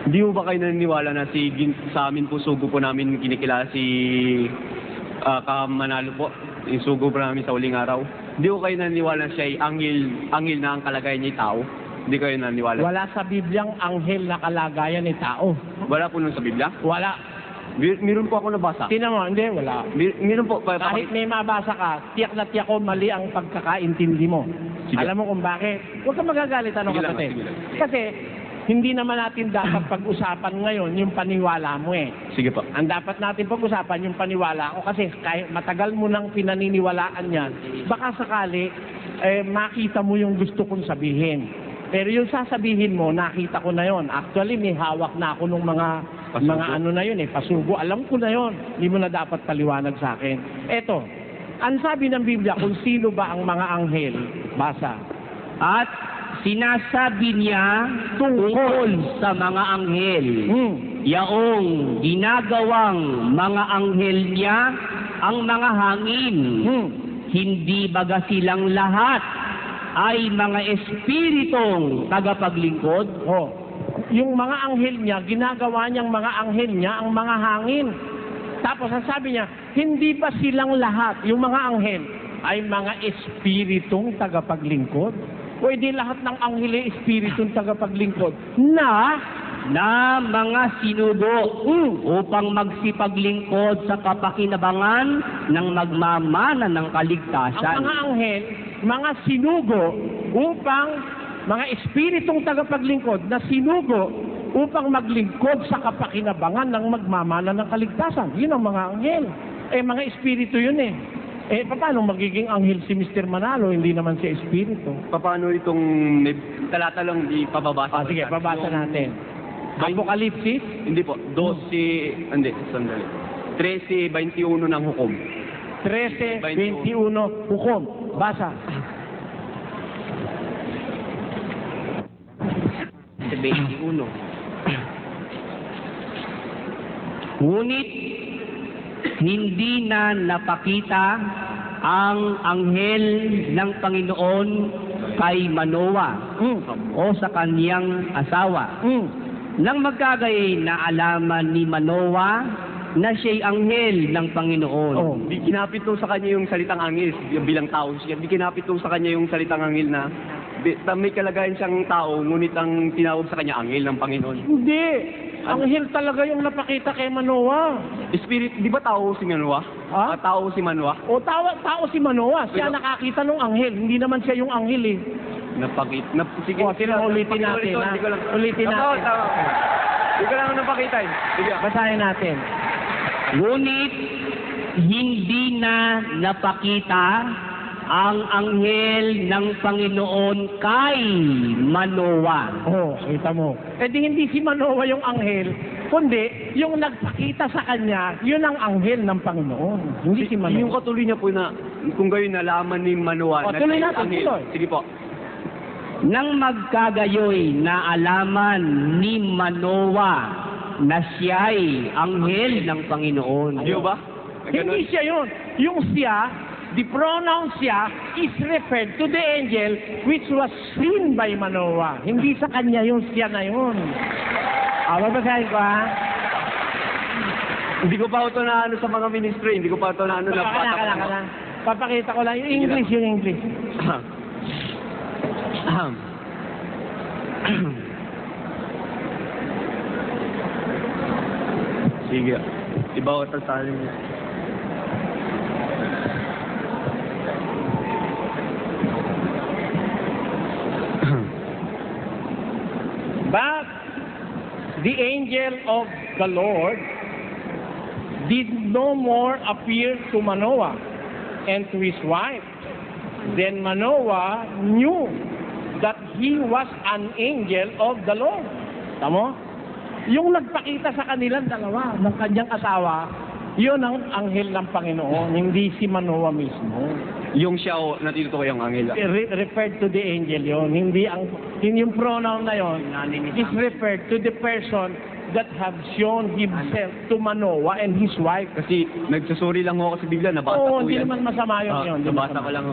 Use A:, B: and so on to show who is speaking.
A: Hindi mo ba kayo naniniwala na sa amin po, sugo po namin kinikilala si Manalo po, yung sugo po namin sa uling araw? Hindi ko kayo naniniwala na siya ay anghel na ang kalagayan niya ay tao? Hindi kayo naniniwala?
B: Wala sa Bibliang anghel na kalagayan ni tao.
A: Wala po nun sa Biblia?
B: Wala.
A: Meron po ako nabasa.
B: Tingnan mo, hindi, wala.
A: Meron po.
B: Kahit may mabasa ka, tiyak na tiyak ko mali ang pagkakaintindi mo.
A: Sige.
B: Alam mo kung bakit? Huwag kang magagalit, ano
A: Sige lang,
B: kapatid?
A: sige lang.
B: Kasi, hindi naman natin dapat pag-usapan ngayon yung paniwala mo eh.
A: Sige po.
B: Ang dapat natin pag-usapan yung paniwala ko kasi kahit matagal mo nang pinaniniwalaan yan, baka sakali makita mo yung gusto kong sabihin. Pero yung sasabihin mo, nakita ko na yon. Actually, may hawak na ako nung mga ano na yun eh, pasugo. Alam ko na yon. Hindi mo na dapat paliwanag sa akin. Eto, ang sabi ng Biblia kung sino ba ang mga anghel, basa.
C: At sinasabi niya tungkol sa mga anghel, yaong ginagawang mga anghel niya ang mga hangin. Hindi baga silang lahat ay mga espiritong tagapaglingkod?
B: Yung mga anghel niya, ginagawa niyang mga anghel niya ang mga hangin. Tapos ang sabi niya, hindi ba silang lahat, yung mga anghel, ay mga espiritong tagapaglingkod? Pwede lahat ng anghel ay espiritong tagapaglingkod na
C: mga sinugo upang magsipaglingkod sa kapakinabangan ng magmamana ng kaligtasan.
B: ang mga anghel, mga sinugo upang mga espiritong tagapaglingkod na sinugo upang maglingkod sa kapakinabangan ng magmamana ng kaligtasan. Yun ang mga anghel. Mga espiritu yun eh. Paano magiging anghel si Mr. Manalo? Hindi naman siya espiritu.
A: Paano itong talata lang di pababasa?
B: Sige, pabasa natin. Apokalipsis?
A: Hindi po. 13, ng hukom.
B: 13:21 hukom. Basa.
C: 21. Ngunit hindi na napakita ang anghel ng Panginoon kay Manoah o sa kaniyang asawa. Nang magkagay na alaman ni Manoah na siya'y anghel ng Panginoon.
A: Di kinapit sa kanya yung salitang anghel bilang tao siya. Di kinapit sa kanya yung salitang anghel na may kalagayan siyang tao, ngunit ang tinawag sa kanya anghel ng Panginoon.
B: Hindi. Anghel talaga yung napakita kay Manoah.
A: Spirit, di ba tao si Manoah?
B: Ha?
A: Tao si Manoah?
B: O tao si Manoah. Siya nakakita ng anghel. Hindi naman siya yung anghel eh.
A: Sige.
B: Ulitin natin. Ulitin natin.
A: Hindi ko lang napakita eh. Sige.
B: Basahin natin.
C: Ngunit hindi na napakita ang anghel ng Panginoon kay Manoah.
B: Kita mo. Di hindi si Manoah yung anghel, kundi yung nagpakita sa kanya, yun ang anghel ng Panginoon. Hindi si Manoah.
A: Yung katuloy niya po na, kung gayon nalaman ni Manoah.
B: Tuloy natin, tuloy.
A: Sige po.
C: Nang magkagayoy na alaman ni Manoah na siya'y anghel ng Panginoon.
A: Di ba?
B: Hindi siya yun. Yung siya, the pronoun siya is referred to the angel which was seen by Manoah. Hindi sa kanya yung siya na yun. Babasahin ko ha.
A: Hindi ko pa ito na ano sa mga ministry. Hindi ko pa ito na ano na
B: Kala. Papakita ko lang. Yung English.
A: Sige. Iba ko ito sa akin.
B: But the angel of the Lord did no more appear to Manoah and to his wife. Then Manoah knew that he was an angel of the Lord. Tamo? Yung nagpakita sa kanilang dalawa ng kanyang asawa, yun ang anghel ng Panginoon, hindi si Manoah mismo.
A: Yung siya o natituto ko yung anghel.
B: Referred to the angel yun. Hindi yung pronoun na yun is referred to the person that have shown himself to Manoah and his wife.
A: Kasi nagsusuri lang ako sa Biblia, nabasa ko yan.
B: Hindi naman masama yun.
A: Nabasa ko lang.